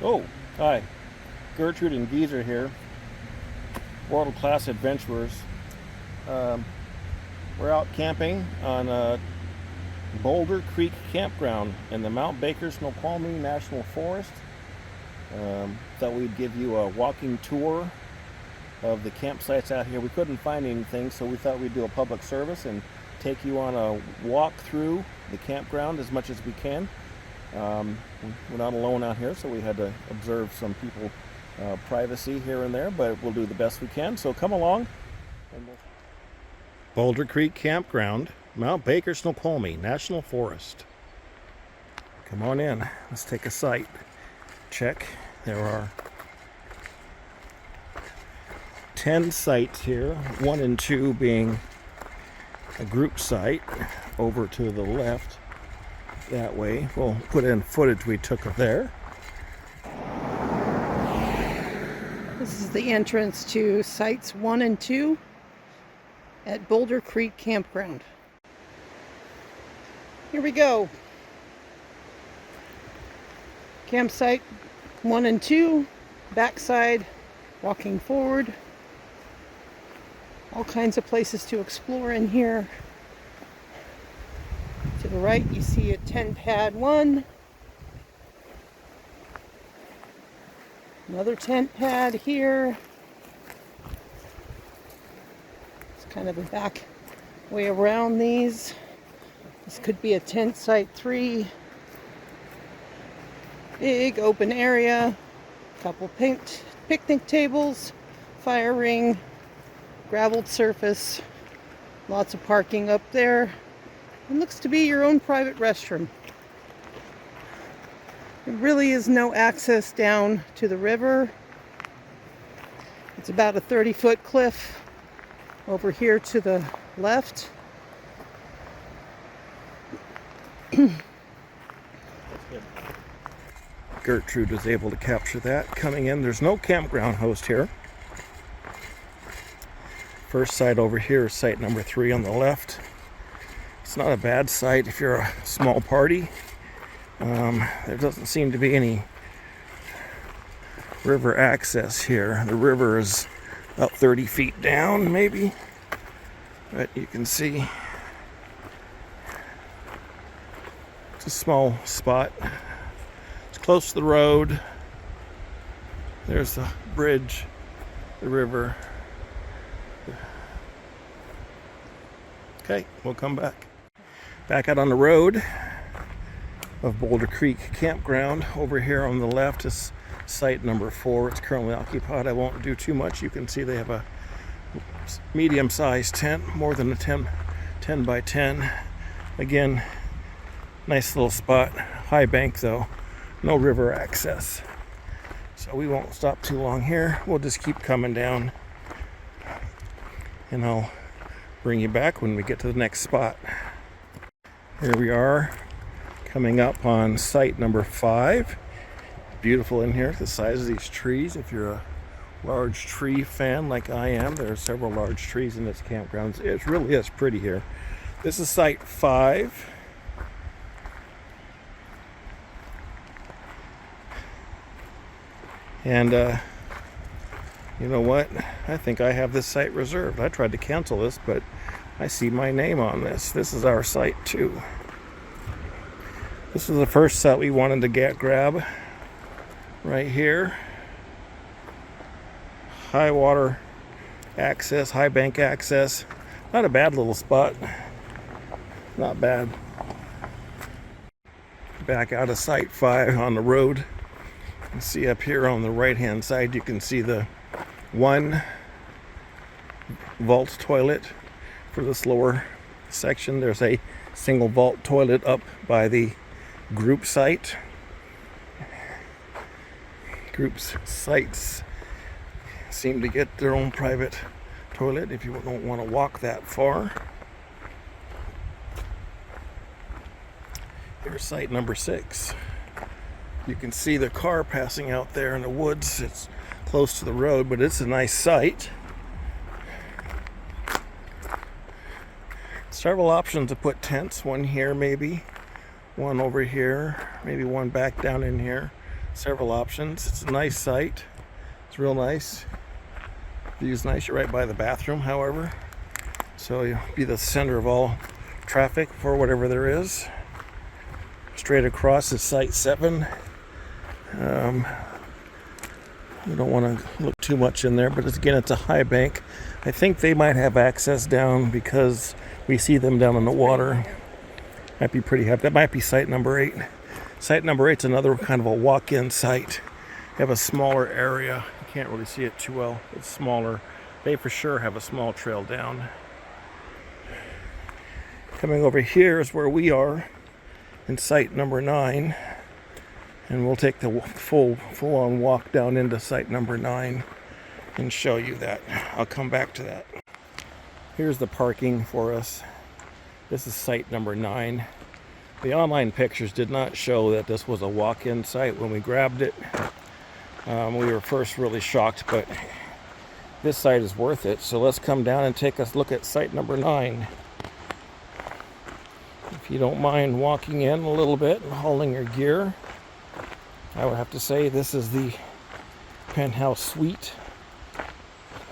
Oh, hi. Gertrude and Geezer here, world-class adventurers. Um, we're out camping on Boulder Creek Campground in the Mount Baker-Snoqualmie National Forest. Thought we'd give you a walking tour of the campsites out here. We couldn't find anything, so we thought we'd do a public service and take you on a walk through the campground as much as we can. We're not alone out here, so we had to observe some people privacy here and there, but we'll do the best we can. So come along. Boulder Creek Campground, Mount Baker-Snoqualmie National Forest. Come on in. Let's take a site check. There are 10 sites here, 1 and 2 being a group site over to the left. That way, we'll put in footage we took of there. This is the entrance to sites 1 and 2 at Boulder Creek Campground. Here we go. Campsite 1 and 2, backside, walking forward. All kinds of places to explore in here. To the right, you see a tent pad 1. Another tent pad here. It's kind of a back way around these. This could be a tent site 3. Big open area. Couple picnic tables. Fire ring. Graveled surface. Lots of parking up there. It looks to be your own private restroom. There really is no access down to the river. It's about a 30-foot cliff over here to the left. Gertrude was able to capture that. Coming in, there's no campground host here. First site over here is site number 3 on the left. It's not a bad site if you're a small party. There doesn't seem to be any river access here. The river is about 30 feet down, maybe. But you can see it's a small spot. It's close to the road. There's the bridge, the river. Okay, we'll come back. Back out on the road of Boulder Creek Campground. Over here on the left is site number 4. It's currently occupied. I won't do too much. You can see they have a medium-sized tent, more than a 10 by 10. Again, nice little spot. High bank though, no river access. So we won't stop too long here. We'll just keep coming down and I'll bring you back when we get to the next spot. Here we are, coming up on site number 5. Beautiful in here, the size of these trees. If you're a large tree fan like I am, there are several large trees in this campground. It really is pretty here. This is site 5. And you know what? I think I have this site reserved. I tried to cancel this, but I see my name on this. This is our site too. This is the first site we wanted to grab right here. High water access, high bank access. Not a bad little spot. Not bad. Back out of site 5 on the road. You can see up here on the right hand side, you can see the 1 vault toilet. For this lower section, there's a single vault toilet up by the group site. Groups sites seem to get their own private toilet if you don't want to walk that far. Here's site number 6. You can see the car passing out there in the woods. It's close to the road, but it's a nice site. Several options to put tents. One here maybe, one over here, maybe one back down in here. Several options. It's a nice site. It's real nice. View's nice. You're right by the bathroom, however. So you'll be the center of all traffic for whatever there is. Straight across is Site 7. You don't want to look too much in there, but again, it's a high bank. I think they might have access down because we see them down in the water. Might be pretty happy. That might be site number 8. Site number 8 is another kind of a walk-in site. They have a smaller area. You can't really see it too well. It's smaller. They for sure have a small trail down. Coming over here is where we are in site number 9. And we'll take the full-on walk down into site number 9 and show you that. I'll come back to that. Here's the parking for us. This is site number 9. The online pictures did not show that this was a walk-in site when we grabbed it. We were first really shocked, but this site is worth it. So let's come down and take a look at site number 9. If you don't mind walking in a little bit and hauling your gear, I would have to say this is the penthouse suite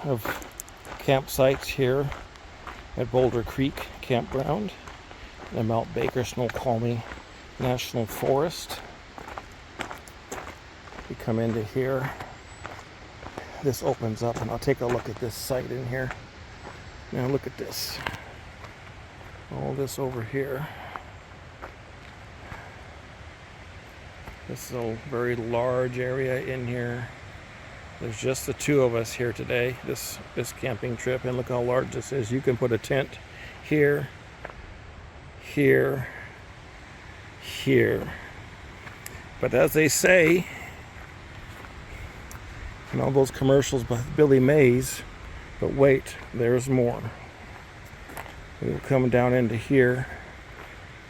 of campsites here at Boulder Creek Campground, the Mount Baker-Snoqualmie National Forest. You come into here, this opens up, and I'll take a look at this site in here. Now look at this. All this over here. This is a very large area in here. There's just the two of us here today, this camping trip, and look how large this is. You can put a tent here, here, here. But as they say in all those commercials by Billy Mays, but wait, there's more. We'll come down into here,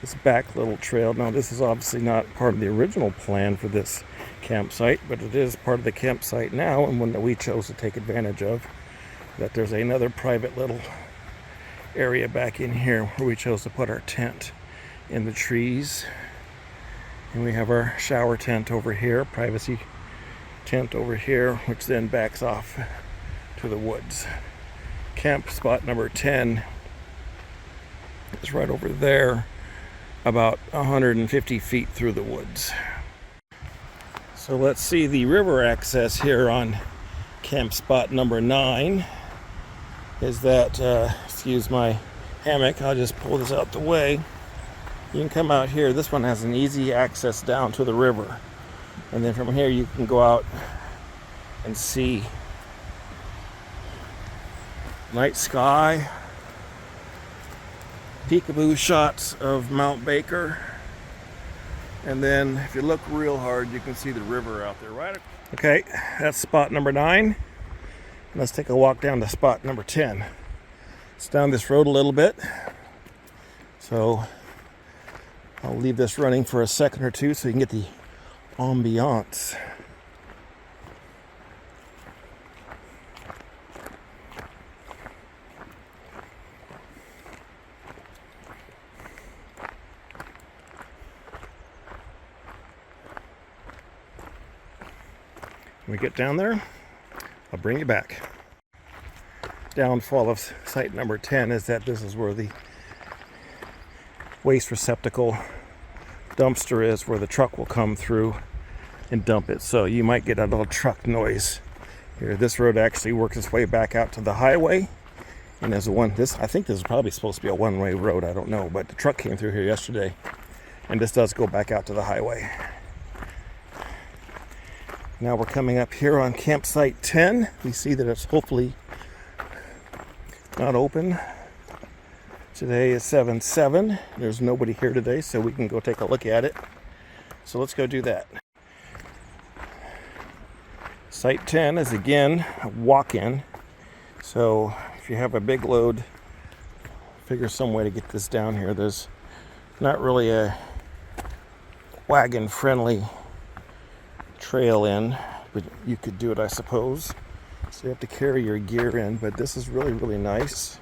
this back little trail. Now this is obviously not part of the original plan for this campsite, but it is part of the campsite now, and one that we chose to take advantage of. That there's another private little area back in here where we chose to put our tent in the trees. And we have our shower tent over here, privacy tent over here, which then backs off to the woods. Camp spot number 10 is right over there, about 150 feet through the woods. So let's see the river access here on camp spot number 9. Is that, excuse my hammock, I'll just pull this out the way. You can come out here. This one has an easy access down to the river. And then from here you can go out and see night sky, peekaboo shots of Mount Baker, and then if you look real hard you can see the river out there, right? Okay, that's spot number 9. Let's take a walk down to spot number 10. It's down this road a little bit, so I'll leave this running for a second or two so you can get the ambiance. When we get down there, I'll bring you back. Downfall of site number 10 is that this is where the waste receptacle dumpster is, where the truck will come through and dump it. So you might get a little truck noise here. This road actually works its way back out to the highway, and there's I think this is probably supposed to be a one-way road, I don't know, but the truck came through here yesterday, and this does go back out to the highway. Now we're coming up here on campsite 10. We see that it's hopefully not open. Today is 7/7. There's nobody here today, so we can go take a look at it. So let's go do that. Site 10 is again a walk-in. So if you have a big load, figure some way to get this down here. There's not really a wagon-friendly trail in, but you could do it, I suppose. So you have to carry your gear in, but this is really, really nice.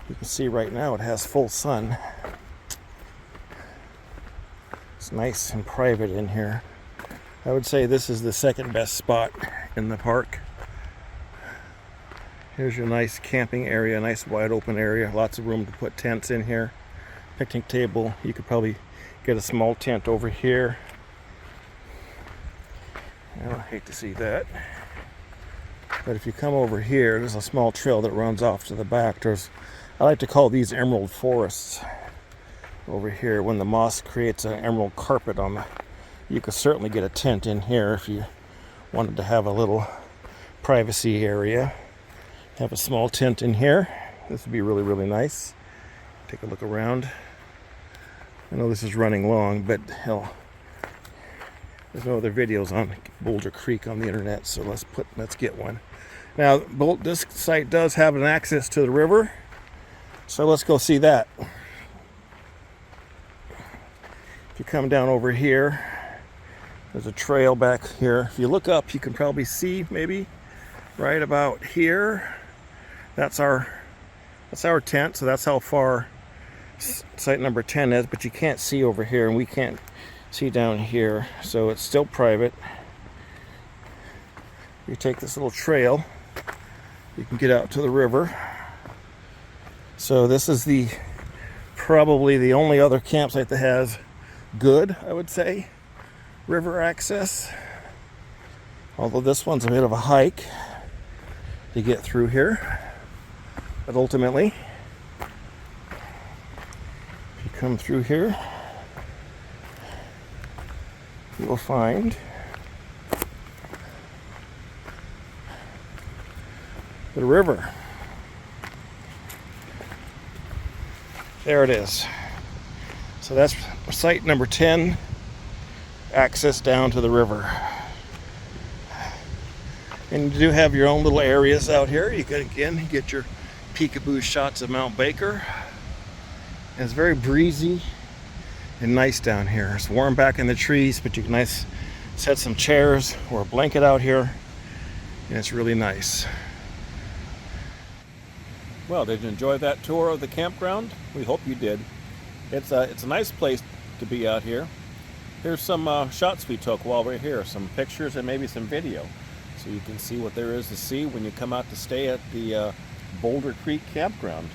You can see right now it has full sun. It's nice and private in here. I would say this is the second best spot in the park. Here's your nice camping area, nice wide open area, lots of room to put tents in here. Picnic table, you could probably get a small tent over here. I hate to see that. But if you come over here, there's a small trail that runs off to the back. I like to call these emerald forests over here. When the moss creates an emerald carpet on the, you could certainly get a tent in here if you wanted to have a little privacy area. Have a small tent in here. This would be really, really nice. Take a look around. I know this is running long, but hell, there's no other videos on Boulder Creek on the internet, so let's get one. Now, this site does have an access to the river, so let's go see that. If you come down over here, there's a trail back here. If you look up, you can probably see maybe right about here. That's our tent, so that's how far site number 10 is, but you can't see over here, and we can't see down here, so it's still private. You take this little trail, you can get out to the river. So this is probably the only other campsite that has good, I would say, river access. Although this one's a bit of a hike to get through here. But ultimately, if you come through here, you will find the river. There it is. So that's site number 10, access down to the river. And you do have your own little areas out here. You can again get your peekaboo shots of Mount Baker. And it's very breezy and nice down here. It's warm back in the trees, but you can set some chairs or a blanket out here, and it's really nice. Well, did you enjoy that tour of the campground? We hope you did. It's a nice place to be out here. Here's some shots we took while we're here, some pictures and maybe some video, so you can see what there is to see when you come out to stay at the Boulder Creek Campground.